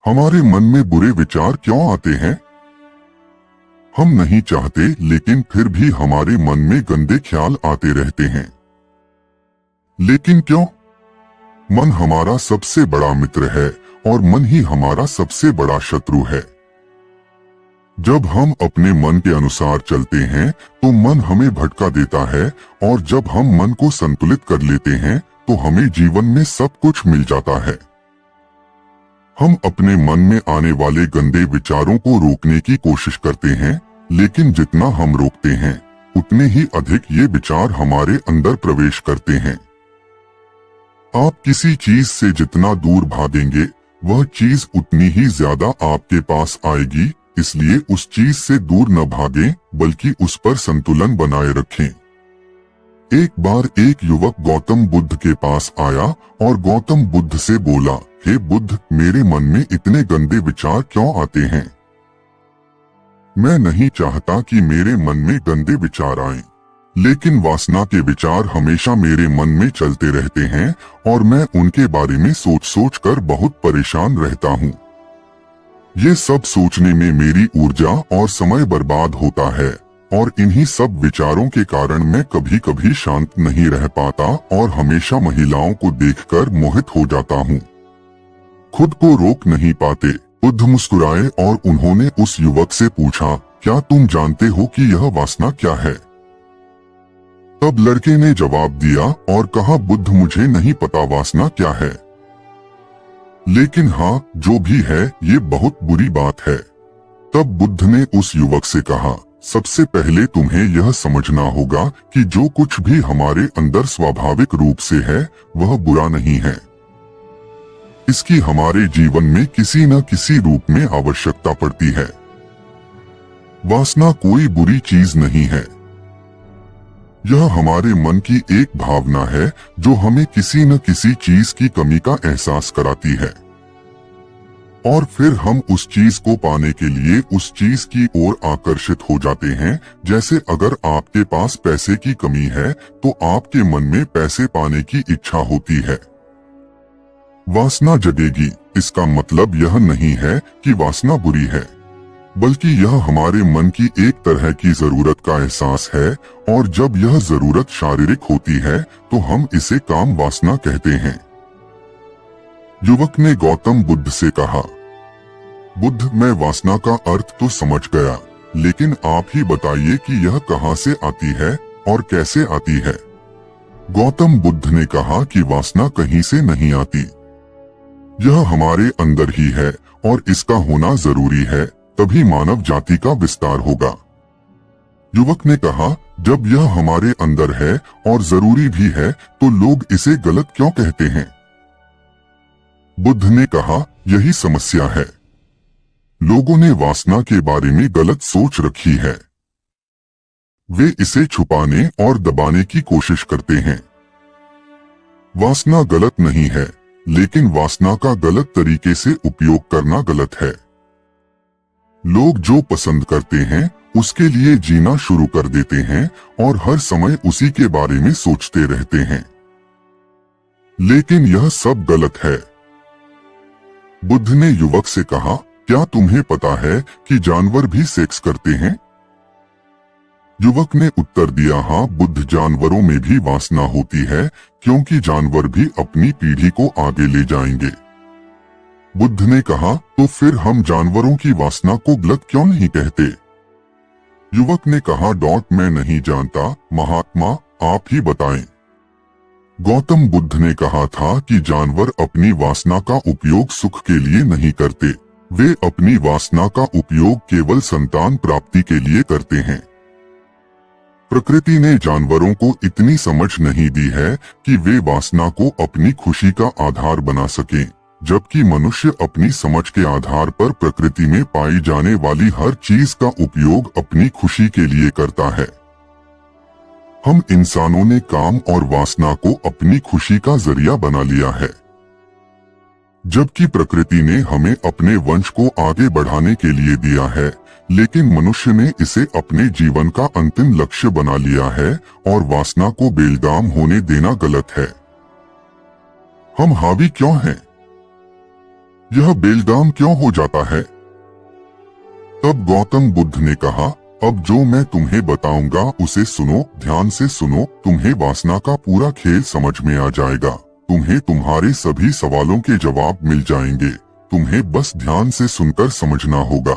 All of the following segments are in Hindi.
हमारे मन में बुरे विचार क्यों आते हैं? हम नहीं चाहते लेकिन फिर भी हमारे मन में गंदे ख्याल आते रहते हैं। लेकिन क्यों? मन हमारा सबसे बड़ा मित्र है और मन ही हमारा सबसे बड़ा शत्रु है। जब हम अपने मन के अनुसार चलते हैं तो मन हमें भटका देता है, और जब हम मन को संतुलित कर लेते हैं तो हमें जीवन में सब कुछ मिल जाता है। हम अपने मन में आने वाले गंदे विचारों को रोकने की कोशिश करते हैं, लेकिन जितना हम रोकते हैं उतने ही अधिक ये विचार हमारे अंदर प्रवेश करते हैं। आप किसी चीज से जितना दूर भागेंगे वह चीज उतनी ही ज्यादा आपके पास आएगी, इसलिए उस चीज से दूर न भागें बल्कि उस पर संतुलन बनाए रखें। एक बार एक युवक गौतम बुद्ध के पास आया और गौतम बुद्ध से बोला, हे बुद्ध, मेरे मन में इतने गंदे विचार क्यों आते हैं? मैं नहीं चाहता कि मेरे मन में गंदे विचार आएं, लेकिन वासना के विचार हमेशा मेरे मन में चलते रहते हैं और मैं उनके बारे में सोच सोच कर बहुत परेशान रहता हूँ। ये सब सोचने में मेरी ऊर्जा और समय बर्बाद होता है, और इन्हीं सब विचारों के कारण मैं कभी कभी शांत नहीं रह पाता और हमेशा महिलाओं को देखकर मोहित हो जाता हूँ। खुद को रोक नहीं पाते। बुद्ध मुस्कुराए और उन्होंने उस युवक से पूछा, क्या तुम जानते हो कि यह वासना क्या है? तब लड़के ने जवाब दिया और कहा, बुद्ध, मुझे नहीं पता वासना क्या है, लेकिन हाँ, जो भी है ये बहुत बुरी बात है। तब बुद्ध ने उस युवक से कहा, सबसे पहले तुम्हें यह समझना होगा कि जो कुछ भी हमारे अंदर स्वाभाविक रूप से है वह बुरा नहीं है। इसकी हमारे जीवन में किसी न किसी रूप में आवश्यकता पड़ती है। वासना कोई बुरी चीज नहीं है। यह हमारे मन की एक भावना है जो हमें किसी न किसी चीज की कमी का एहसास कराती है, और फिर हम उस चीज को पाने के लिए उस चीज की ओर आकर्षित हो जाते हैं। जैसे अगर आपके पास पैसे की कमी है तो आपके मन में पैसे पाने की इच्छा होती है। वासना जगेगी, इसका मतलब यह नहीं है कि वासना बुरी है, बल्कि यह हमारे मन की एक तरह की जरूरत का एहसास है, और जब यह जरूरत शारीरिक होती है तो हम इसे काम वासना कहते हैं। युवक ने गौतम बुद्ध से कहा, बुद्ध, मैं वासना का अर्थ तो समझ गया, लेकिन आप ही बताइए कि यह कहाँ से आती है और कैसे आती है? गौतम बुद्ध ने कहा कि वासना कहीं से नहीं आती, यह हमारे अंदर ही है, और इसका होना जरूरी है, तभी मानव जाति का विस्तार होगा। युवक ने कहा, जब यह हमारे अंदर है और जरूरी भी है तो लोग इसे गलत क्यों कहते हैं? बुद्ध ने कहा, यही समस्या है। लोगों ने वासना के बारे में गलत सोच रखी है। वे इसे छुपाने और दबाने की कोशिश करते हैं। वासना गलत नहीं है, लेकिन वासना का गलत तरीके से उपयोग करना गलत है। लोग जो पसंद करते हैं उसके लिए जीना शुरू कर देते हैं और हर समय उसी के बारे में सोचते रहते हैं, लेकिन यह सब गलत है। बुद्ध ने युवक से कहा, क्या तुम्हें पता है कि जानवर भी सेक्स करते हैं? युवक ने उत्तर दिया, हाँ बुद्ध, जानवरों में भी वासना होती है, क्योंकि जानवर भी अपनी पीढ़ी को आगे ले जाएंगे। बुद्ध ने कहा, तो फिर हम जानवरों की वासना को गलत क्यों नहीं कहते? युवक ने कहा, मैं नहीं जानता महात्मा, आप ही बताएं। गौतम बुद्ध ने कहा था कि जानवर अपनी वासना का उपयोग सुख के लिए नहीं करते, वे अपनी वासना का उपयोग केवल संतान प्राप्ति के लिए करते हैं। प्रकृति ने जानवरों को इतनी समझ नहीं दी है कि वे वासना को अपनी खुशी का आधार बना सकें, जबकि मनुष्य अपनी समझ के आधार पर प्रकृति में पाई जाने वाली हर चीज का उपयोग अपनी खुशी के लिए करता है। हम इंसानों ने काम और वासना को अपनी खुशी का जरिया बना लिया है, जबकि प्रकृति ने हमें अपने वंश को आगे बढ़ाने के लिए दिया है, लेकिन मनुष्य ने इसे अपने जीवन का अंतिम लक्ष्य बना लिया है, और वासना को बेलगाम होने देना गलत है। हम हावी क्यों हैं? यह बेलगाम क्यों हो जाता है? तब गौतम बुद्ध ने कहा, अब जो मैं तुम्हें बताऊंगा उसे सुनो, ध्यान से सुनो, तुम्हें वासना का पूरा खेल समझ में आ जाएगा। तुम्हें तुम्हारे सभी सवालों के जवाब मिल जाएंगे। तुम्हें बस ध्यान से सुनकर समझना होगा।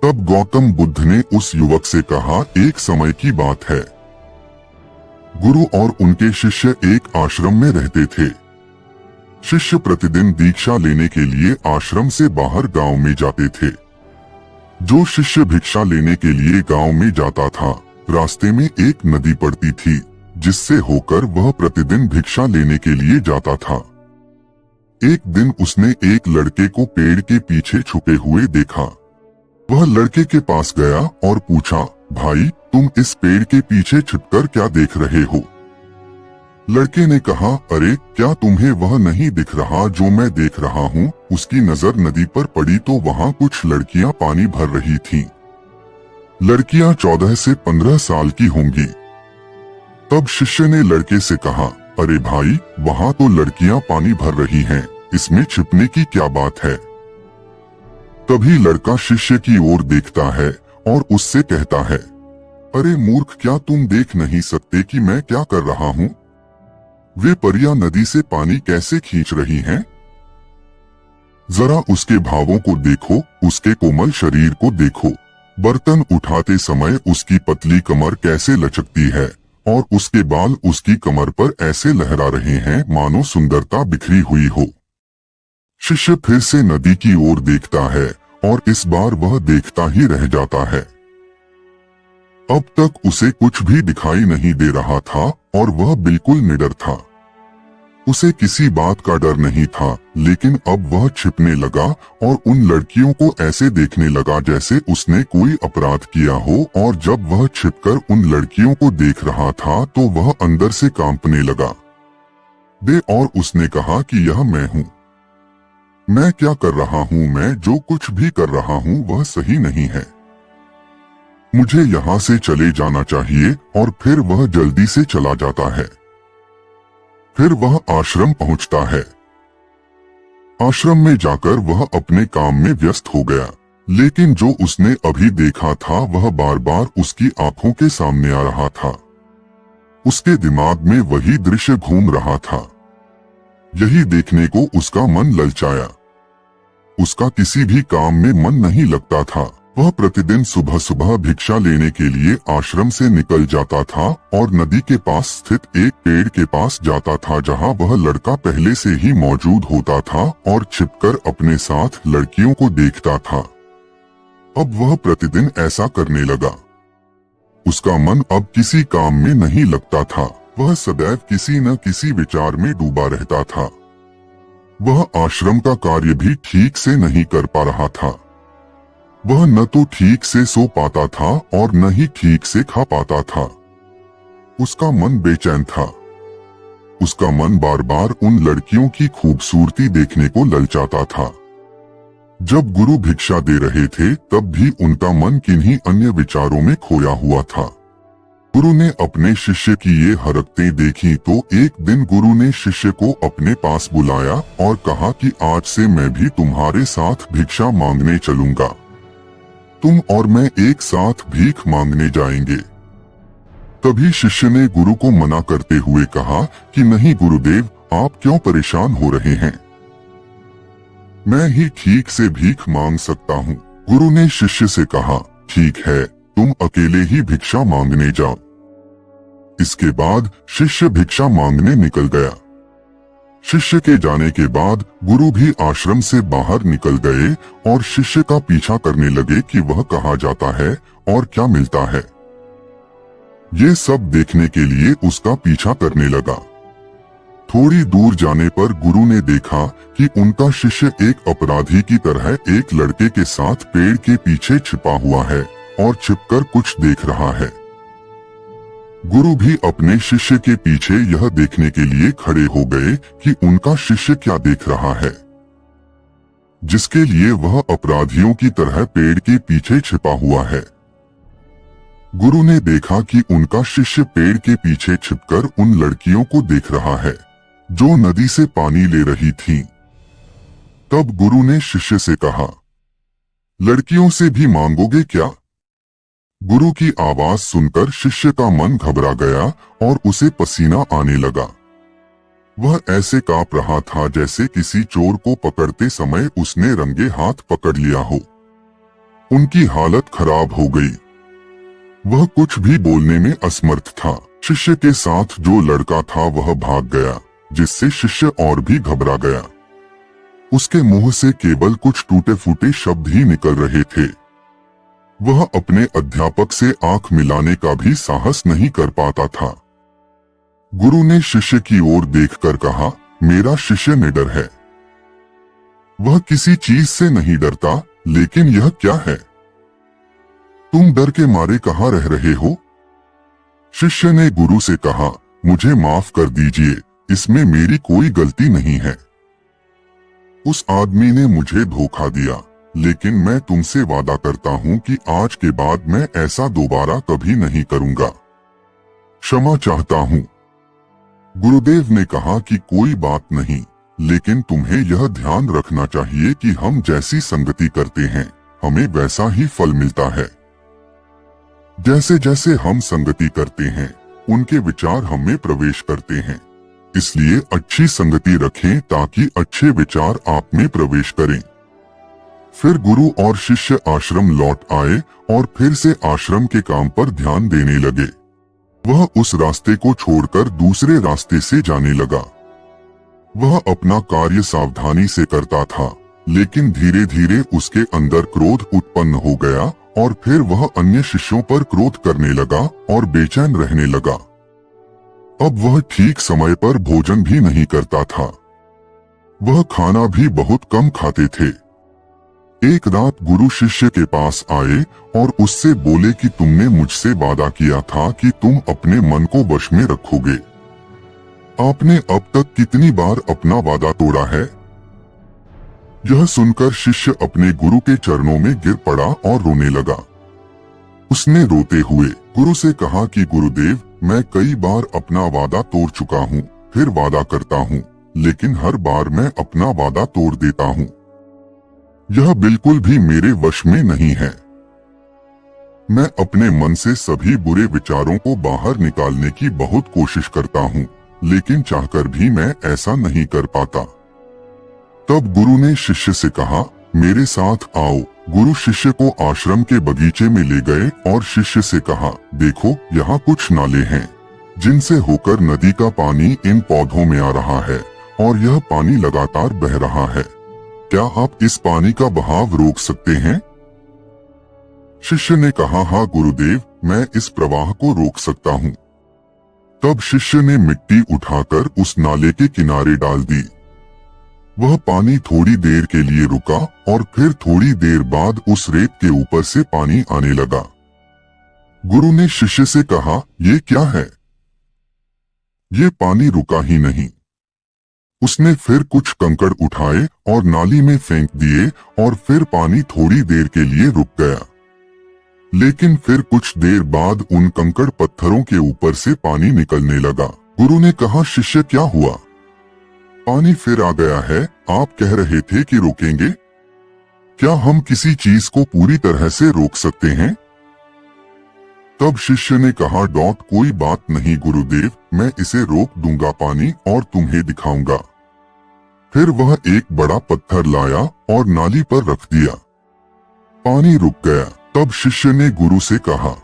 तब गौतम बुद्ध ने उस युवक से कहा, एक समय की बात है। गुरु और उनके शिष्य एक आश्रम में रहते थे। शिष्य प्रतिदिन दीक्षा लेने के लिए आश्रम से बाहर गांव में जाते थे। जो शिष्य भिक्षा लेने के लिए गांव में जाता था, रास्ते में एक नदी पड़ती थी, जिससे होकर वह प्रतिदिन भिक्षा लेने के लिए जाता था। एक दिन उसने एक लड़के को पेड़ के पीछे छुपे हुए देखा। वह लड़के के पास गया और पूछा, भाई, तुम इस पेड़ के पीछे छिपकर क्या देख रहे हो? लड़के ने कहा, अरे क्या तुम्हें वह नहीं दिख रहा जो मैं देख रहा हूँ? उसकी नजर नदी पर पड़ी तो वहाँ कुछ लड़कियां पानी भर रही थीं। लड़कियां 14 से 15 साल की होंगी। तब शिष्य ने लड़के से कहा, अरे भाई, वहाँ तो लड़कियां पानी भर रही हैं, इसमें छिपने की क्या बात है? तभी लड़का शिष्य की ओर देखता है और उससे कहता है, अरे मूर्ख, क्या तुम देख नहीं सकते कि मैं क्या कर रहा हूँ? वे परियां नदी से पानी कैसे खींच रही हैं? जरा उसके भावों को देखो, उसके कोमल शरीर को देखो। बर्तन उठाते समय उसकी पतली कमर कैसे लचकती है और उसके बाल उसकी कमर पर ऐसे लहरा रहे हैं मानो सुंदरता बिखरी हुई हो। शिष्य फिर से नदी की ओर देखता है और इस बार वह देखता ही रह जाता है। अब तक उसे कुछ भी दिखाई नहीं दे रहा था और वह बिल्कुल निडर था। उसे किसी बात का डर नहीं था, लेकिन अब वह छिपने लगा और उन लड़कियों को ऐसे देखने लगा जैसे उसने कोई अपराध किया हो। और जब वह छिपकर उन लड़कियों को देख रहा था तो वह अंदर से कांपने लगा। और उसने कहा कि यह मैं हूँ। मैं क्या कर रहा हूँ? मैं जो कुछ भी कर रहा हूँ वह सही नहीं है। मुझे यहाँ से चले जाना चाहिए। और फिर वह जल्दी से चला जाता है। फिर वह आश्रम पहुंचता है। आश्रम में जाकर वह अपने काम में व्यस्त हो गया, लेकिन जो उसने अभी देखा था वह बार बार उसकी आंखों के सामने आ रहा था। उसके दिमाग में वही दृश्य घूम रहा था। यही देखने को उसका मन ललचाया। उसका किसी भी काम में मन नहीं लगता था। वह प्रतिदिन सुबह सुबह भिक्षा लेने के लिए आश्रम से निकल जाता था और नदी के पास स्थित एक पेड़ के पास जाता था, जहां वह लड़का पहले से ही मौजूद होता था और छिपकर अपने साथ लड़कियों को देखता था। अब वह प्रतिदिन ऐसा करने लगा। उसका मन अब किसी काम में नहीं लगता था। वह सदैव किसी न किसी विचार में डूबा रहता था। वह आश्रम का कार्य भी ठीक से नहीं कर पा रहा था। वह न तो ठीक से सो पाता था और न ही ठीक से खा पाता था। उसका मन बेचैन था। उसका मन बार बार उन लड़कियों की खूबसूरती देखने को ललचाता था। जब गुरु भिक्षा दे रहे थे तब भी उनका मन किन्हीं अन्य विचारों में खोया हुआ था। गुरु ने अपने शिष्य की ये हरकतें देखी तो एक दिन गुरु ने शिष्य को अपने पास बुलाया और कहा कि आज से मैं भी तुम्हारे साथ भिक्षा मांगने चलूंगा। तुम और मैं एक साथ भीख मांगने जाएंगे। तभी शिष्य ने गुरु को मना करते हुए कहा कि नहीं गुरुदेव, आप क्यों परेशान हो रहे हैं? मैं ही ठीक से भीख मांग सकता हूँ। गुरु ने शिष्य से कहा, ठीक है, तुम अकेले ही भिक्षा मांगने जाओ। इसके बाद शिष्य भिक्षा मांगने निकल गया। शिष्य के जाने के बाद गुरु भी आश्रम से बाहर निकल गए और शिष्य का पीछा करने लगे कि वह कहाँ जाता है और क्या मिलता है। ये सब देखने के लिए उसका पीछा करने लगा। थोड़ी दूर जाने पर गुरु ने देखा कि उनका शिष्य एक अपराधी की तरह एक लड़के के साथ पेड़ के पीछे छिपा हुआ है और छिपकर कुछ देख रहा है। गुरु भी अपने शिष्य के पीछे यह देखने के लिए खड़े हो गए कि उनका शिष्य क्या देख रहा है, जिसके लिए वह अपराधियों की तरह पेड़ के पीछे छिपा हुआ है। गुरु ने देखा कि उनका शिष्य पेड़ के पीछे छिपकर उन लड़कियों को देख रहा है जो नदी से पानी ले रही थीं। तब गुरु ने शिष्य से कहा, लड़कियों से भी मांगोगे क्या? गुरु की आवाज सुनकर शिष्य का मन घबरा गया और उसे पसीना आने लगा। वह ऐसे कांप रहा था जैसे किसी चोर को पकड़ते समय उसने रंगे हाथ पकड़ लिया हो। उनकी हालत खराब हो गई। वह कुछ भी बोलने में असमर्थ था। शिष्य के साथ जो लड़का था वह भाग गया, जिससे शिष्य और भी घबरा गया। उसके मुंह से केवल कुछ टूटे फूटे शब्द ही निकल रहे थे। वह अपने अध्यापक से आंख मिलाने का भी साहस नहीं कर पाता था। गुरु ने शिष्य की ओर देखकर कहा, मेरा शिष्य निडर है। वह किसी चीज से नहीं डरता, लेकिन यह क्या है? तुम डर के मारे कहाँ रह रहे हो? शिष्य ने गुरु से कहा, मुझे माफ कर दीजिए, इसमें मेरी कोई गलती नहीं है। उस आदमी ने मुझे धोखा दिया, लेकिन मैं तुमसे वादा करता हूँ कि आज के बाद मैं ऐसा दोबारा कभी नहीं करूँगा। क्षमा चाहता हूँ। गुरुदेव ने कहा कि कोई बात नहीं, लेकिन तुम्हें यह ध्यान रखना चाहिए कि हम जैसी संगति करते हैं, हमें वैसा ही फल मिलता है। जैसे जैसे हम संगति करते हैं, उनके विचार हम में प्रवेश करते हैं। इसलिए अच्छी संगति रखें ताकि अच्छे विचार आप में प्रवेश करें। फिर गुरु और शिष्य आश्रम लौट आए और फिर से आश्रम के काम पर ध्यान देने लगे। वह उस रास्ते को छोड़कर दूसरे रास्ते से जाने लगा। वह अपना कार्य सावधानी से करता था, लेकिन धीरे धीरे उसके अंदर क्रोध उत्पन्न हो गया और फिर वह अन्य शिष्यों पर क्रोध करने लगा और बेचैन रहने लगा। अब वह ठीक समय पर भोजन भी नहीं करता था। वह खाना भी बहुत कम खाते थे। एक रात गुरु शिष्य के पास आए और उससे बोले कि तुमने मुझसे वादा किया था कि तुम अपने मन को वश में रखोगे। आपने अब तक कितनी बार अपना वादा तोड़ा है? यह सुनकर शिष्य अपने गुरु के चरणों में गिर पड़ा और रोने लगा। उसने रोते हुए गुरु से कहा कि गुरुदेव, मैं कई बार अपना वादा तोड़ चुका हूँ, फिर वादा करता हूँ, लेकिन हर बार मैं अपना वादा तोड़ देता हूँ। यह बिल्कुल भी मेरे वश में नहीं है। मैं अपने मन से सभी बुरे विचारों को बाहर निकालने की बहुत कोशिश करता हूँ, लेकिन चाहकर भी मैं ऐसा नहीं कर पाता। तब गुरु ने शिष्य से कहा, मेरे साथ आओ। गुरु शिष्य को आश्रम के बगीचे में ले गए और शिष्य से कहा, देखो यहाँ कुछ नाले हैं, जिनसे होकर नदी का पानी इन पौधों में आ रहा है और यह पानी लगातार बह रहा है। क्या आप इस पानी का बहाव रोक सकते हैं? शिष्य ने कहा, हाँ गुरुदेव, मैं इस प्रवाह को रोक सकता हूँ। तब शिष्य ने मिट्टी उठाकर उस नाले के किनारे डाल दी। वह पानी थोड़ी देर के लिए रुका और फिर थोड़ी देर बाद उस रेत के ऊपर से पानी आने लगा। गुरु ने शिष्य से कहा, ये क्या है? ये पानी रुका ही नहीं। उसने फिर कुछ कंकड़ उठाए और नाली में फेंक दिए और फिर पानी थोड़ी देर के लिए रुक गया। लेकिन फिर कुछ देर बाद उन कंकड़ पत्थरों के ऊपर से पानी निकलने लगा। गुरु ने कहा, शिष्य क्या हुआ? पानी फिर आ गया है। आप कह रहे थे कि रोकेंगे। क्या हम किसी चीज को पूरी तरह से रोक सकते हैं? तब शिष्य ने कहा, कोई बात नहीं गुरुदेव, मैं इसे रोक दूंगा पानी और तुम्हें दिखाऊंगा। फिर वह एक बड़ा पत्थर लाया और नाली पर रख दिया। पानी रुक गया। तब शिष्य ने गुरु से कहा,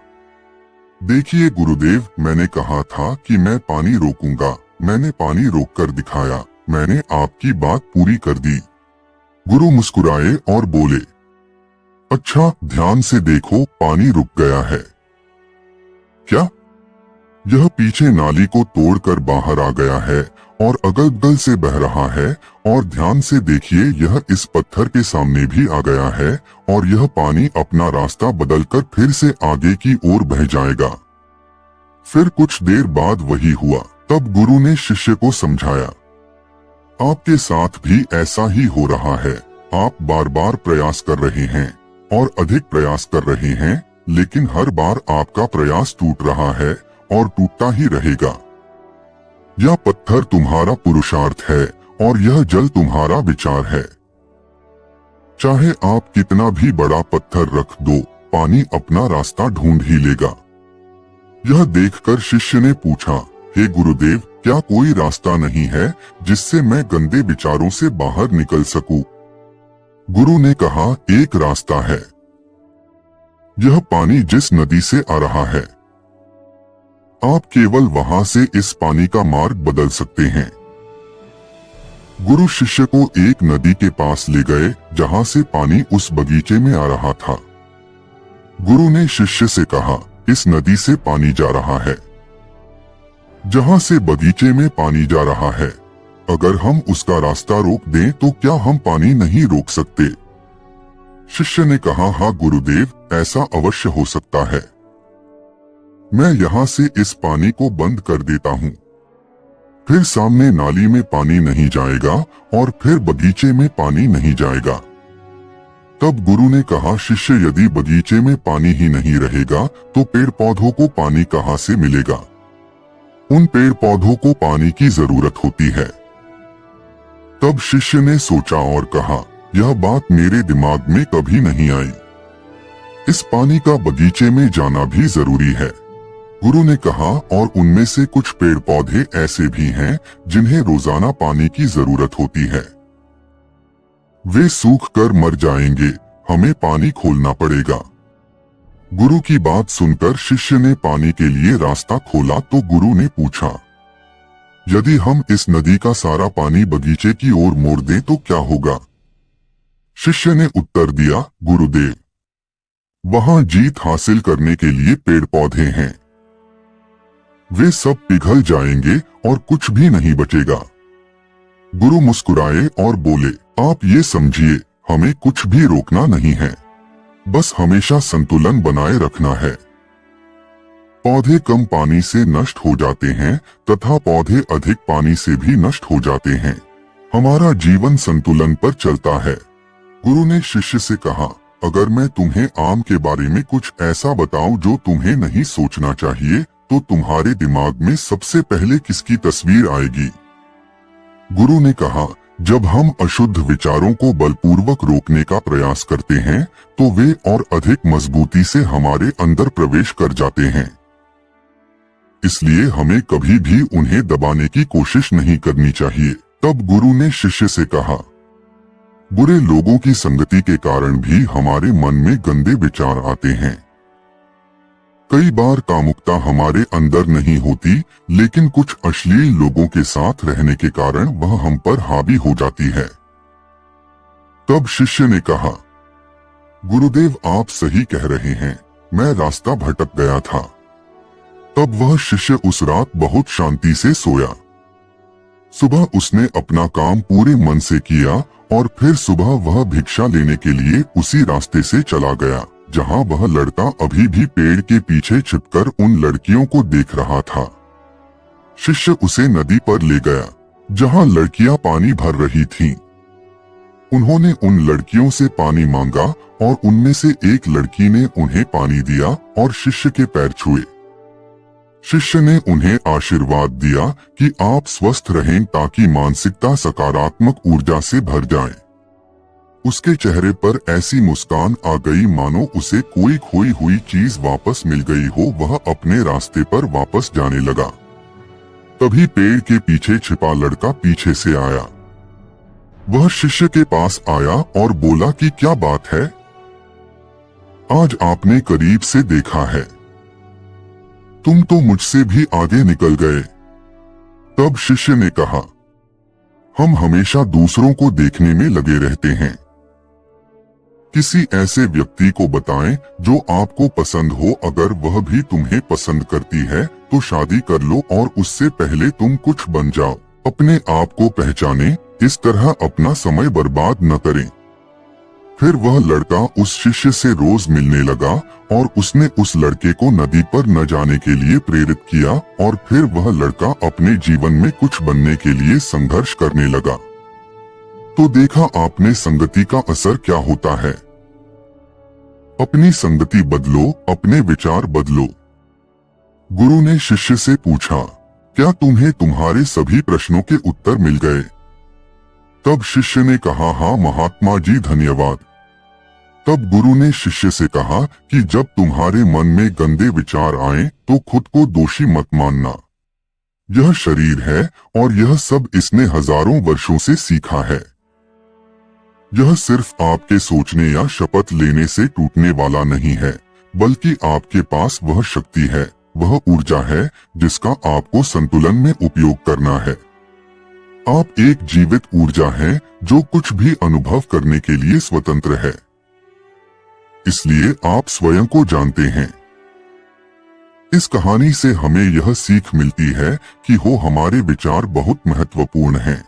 देखिए गुरुदेव, मैंने कहा था कि मैं पानी रोकूंगा। मैंने पानी रोककर दिखाया। मैंने आपकी बात पूरी कर दी। गुरु मुस्कुराए और बोले, अच्छा, ध्यान से देखो, पानी रुक गया है। क्या? यह पीछे नाली को तोड़कर बाहर आ गया है और अगल बगल से बह रहा है। और ध्यान से देखिए, यह इस पत्थर के सामने भी आ गया है और यह पानी अपना रास्ता बदलकर फिर से आगे की ओर बह जाएगा। फिर कुछ देर बाद वही हुआ। तब गुरु ने शिष्य को समझाया, आपके साथ भी ऐसा ही हो रहा है। आप बार बार प्रयास कर रहे हैं और अधिक प्रयास कर रहे हैं, लेकिन हर बार आपका प्रयास टूट रहा है और टूटता ही रहेगा। यह पत्थर तुम्हारा पुरुषार्थ है और यह जल तुम्हारा विचार है। चाहे आप कितना भी बड़ा पत्थर रख दो, पानी अपना रास्ता ढूंढ ही लेगा। यह देखकर शिष्य ने पूछा, हे गुरुदेव, क्या कोई रास्ता नहीं है जिससे मैं गंदे विचारों से बाहर निकल सकूं? गुरु ने कहा, एक रास्ता है। यह पानी जिस नदी से आ रहा है, आप केवल वहां से इस पानी का मार्ग बदल सकते हैं। गुरु शिष्य को एक नदी के पास ले गए जहां से पानी उस बगीचे में आ रहा था। गुरु ने शिष्य से कहा, इस नदी से पानी जा रहा है जहां से बगीचे में पानी जा रहा है। अगर हम उसका रास्ता रोक दें तो क्या हम पानी नहीं रोक सकते? शिष्य ने कहा, हाँ गुरुदेव, ऐसा अवश्य हो सकता है। मैं यहाँ से इस पानी को बंद कर देता हूँ, फिर सामने नाली में पानी नहीं जाएगा और फिर बगीचे में पानी नहीं जाएगा। तब गुरु ने कहा, शिष्य, यदि बगीचे में पानी ही नहीं रहेगा तो पेड़ पौधों को पानी कहाँ से मिलेगा? उन पेड़ पौधों को पानी की जरूरत होती है। तब शिष्य ने सोचा और कहा, यह बात मेरे दिमाग में कभी नहीं आई। इस पानी का बगीचे में जाना भी जरूरी है। गुरु ने कहा, और उनमें से कुछ पेड़ पौधे ऐसे भी हैं जिन्हें रोजाना पानी की जरूरत होती है। वे सूख कर मर जाएंगे, हमें पानी खोलना पड़ेगा। गुरु की बात सुनकर शिष्य ने पानी के लिए रास्ता खोला तो गुरु ने पूछा, यदि हम इस नदी का सारा पानी बगीचे की ओर मोड़ दें तो क्या होगा? शिष्य ने उत्तर दिया, गुरुदेव, वहां जीत हासिल करने के लिए पेड़ पौधे हैं। वे सब पिघल जाएंगे और कुछ भी नहीं बचेगा। गुरु मुस्कुराए और बोले, आप ये समझिए, हमें कुछ भी रोकना नहीं है, बस हमेशा संतुलन बनाए रखना है। पौधे कम पानी से नष्ट हो जाते हैं तथा पौधे अधिक पानी से भी नष्ट हो जाते हैं। हमारा जीवन संतुलन पर चलता है। गुरु ने शिष्य से कहा, अगर मैं तुम्हें आम के बारे में कुछ ऐसा बताऊं जो तुम्हें नहीं सोचना चाहिए, तो तुम्हारे दिमाग में सबसे पहले किसकी तस्वीर आएगी? गुरु ने कहा, जब हम अशुद्ध विचारों को बलपूर्वक रोकने का प्रयास करते हैं तो वे और अधिक मजबूती से हमारे अंदर प्रवेश कर जाते हैं। इसलिए हमें कभी भी उन्हें दबाने की कोशिश नहीं करनी चाहिए। तब गुरु ने शिष्य से कहा, बुरे लोगों की संगति के कारण भी हमारे मन में गंदे विचार आते हैं। कई बार कामुकता हमारे अंदर नहीं होती, लेकिन कुछ अश्लील लोगों के साथ रहने के कारण वह हम पर हावी हो जाती है। तब शिष्य ने कहा, गुरुदेव, आप सही कह रहे हैं, मैं रास्ता भटक गया था। तब वह शिष्य उस रात बहुत शांति से सोया। सुबह उसने अपना काम पूरे मन से किया और फिर सुबह वह भिक्षा लेने के लिए उसी रास्ते से चला गया जहां वह लड़का अभी भी पेड़ के पीछे छिपकर उन लड़कियों को देख रहा था। शिष्य उसे नदी पर ले गया जहां लड़कियां पानी भर रही थीं। उन्होंने उन लड़कियों से पानी मांगा और उनमें से एक लड़की ने उन्हें पानी दिया और शिष्य के पैर छुए। शिष्य ने उन्हें आशीर्वाद दिया कि आप स्वस्थ रहें ताकि मानसिकता सकारात्मक ऊर्जा से भर जाए। उसके चेहरे पर ऐसी मुस्कान आ गई मानो उसे कोई खोई हुई चीज वापस मिल गई हो। वह अपने रास्ते पर वापस जाने लगा। तभी पेड़ के पीछे छिपा लड़का पीछे से आया। वह शिष्य के पास आया और बोला कि क्या बात है, आज आपने करीब से देखा है, तुम तो मुझसे भी आगे निकल गए। तब शिष्य ने कहा, हम हमेशा दूसरों को देखने में लगे रहते हैं। किसी ऐसे व्यक्ति को बताएं जो आपको पसंद हो। अगर वह भी तुम्हें पसंद करती है तो शादी कर लो और उससे पहले तुम कुछ बन जाओ। अपने आप को पहचानें, इस तरह अपना समय बर्बाद न करें। फिर वह लड़का उस शिष्य से रोज मिलने लगा और उसने उस लड़के को नदी पर न जाने के लिए प्रेरित किया और फिर वह लड़का अपने जीवन में कुछ बनने के लिए संघर्ष करने लगा। तो देखा आपने संगति का असर क्या होता है। अपनी संगति बदलो, अपने विचार बदलो। गुरु ने शिष्य से पूछा, क्या तुम्हें तुम्हारे सभी प्रश्नों के उत्तर मिल गए? तब शिष्य ने कहा, हाँ महात्मा जी, धन्यवाद। तब गुरु ने शिष्य से कहा कि जब तुम्हारे मन में गंदे विचार आए तो खुद को दोषी मत मानना। यह शरीर है और यह सब इसने हजारों वर्षों से सीखा है। यह सिर्फ आपके सोचने या शपथ लेने से टूटने वाला नहीं है, बल्कि आपके पास वह शक्ति है, वह ऊर्जा है जिसका आपको संतुलन में उपयोग करना है। आप एक जीवित ऊर्जा हैं जो कुछ भी अनुभव करने के लिए स्वतंत्र है। इसलिए आप स्वयं को जानते हैं। इस कहानी से हमें यह सीख मिलती है कि हमारे विचार बहुत महत्वपूर्ण हैं।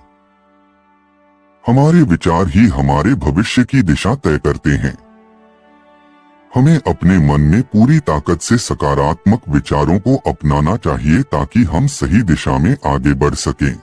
हमारे विचार ही हमारे भविष्य की दिशा तय करते हैं। हमें अपने मन में पूरी ताकत से सकारात्मक विचारों को अपनाना चाहिए ताकि हम सही दिशा में आगे बढ़ सकें।